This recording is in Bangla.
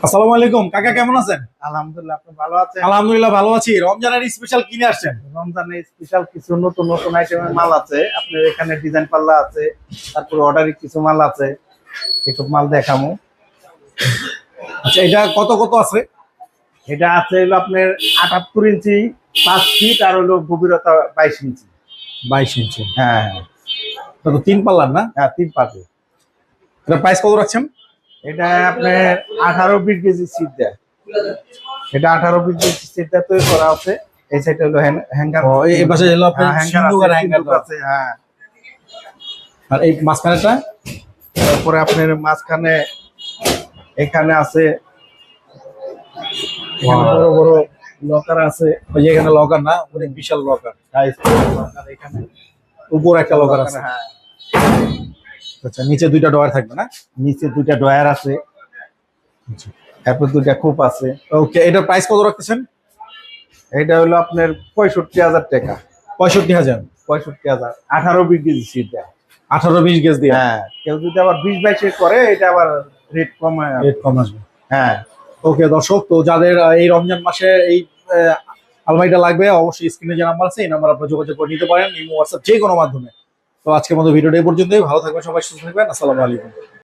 আসসালামু আলাইকুম কাকা, কেমন আছেন? আলহামদুলিল্লাহ, আপনি ভালো আছেন? আলহামদুলিল্লাহ ভালো আছি। রমজানের স্পেশাল কিনে আসছেন? রমজানে স্পেশাল কিছু নতুন নতুন আইটেমের মাল আছে। আপনার এখানে ডিজাইন পাল্লা আছে, তারপর অর্ডারি কিছু মাল আছে, এসব মাল দেখামু। আচ্ছা, এটা কত কত আছে? এটা আছে হলো আপনার 78 ইঞ্চি 5 ফিট, আর হলো গভীরতা 22 ইঞ্চি। 22 ইঞ্চি। হ্যাঁ এটা তো 3 পাল্লার না? হ্যাঁ, 3 পাশে। এটা প্রাইস কত রাখছেন? এটা আপনার 18-20 কেজি সিট দেয়। এটা 18-20 কেজি সিট দেয় তৈরি করা আছে। এই সাইডে হলো হ্যাঙ্গার। এই পাশে হলো আপনার হ্যাঙ্গার সিন্ধুক আর আছে, হ্যাঙ্গার সিন্দুক আছে। হ্যাঁ, আর এই মাঝখানেটা? তারপরে আপনার মাঝখানে এখানে আছে, এখানে বড় বড় লকার আছে। ওই যে এখানে লকার না, অনেক বিশাল লকার। লকার এখানে উপর একটা লকার আছে। হ্যাঁ, আচ্ছা, নিচে দুইটা ডয়ার থাকবে না? নিচে 2টা ড্রয়ার আছে, তারপর 2টা খোপ আছে। ওকে, এটার প্রাইস কত রাখতেছেন? এটা হলো আপনার 65,000 টাকা। 65,000? 65,000, 18-20 কেজি সিট দেয়। 18-20 গেজ দিয়ে? হ্যাঁ, কেউ যদি আবার 20-22 করে এটা আবার রেট কমে। রেট কম আসবে। হ্যাঁ, ওকে দর্শক, তো যাদের এই রমজান মাসে এই আহ, আলমারিটা লাগবে, অবশ্যই স্ক্রিনে যে নাম্বার আছে এই নাম্বার আপনার যোগাযোগ করে নিতে পারেন, ইমো, হোয়াটসঅ্যাপ যে কোনো মাধ্যমে। তো আজকের মতো ভিডিওটা এই পর্যন্তই। ভালো থাকবেন সবাই, সুস্থ থাকবেন। আসসালামু আলাইকুম।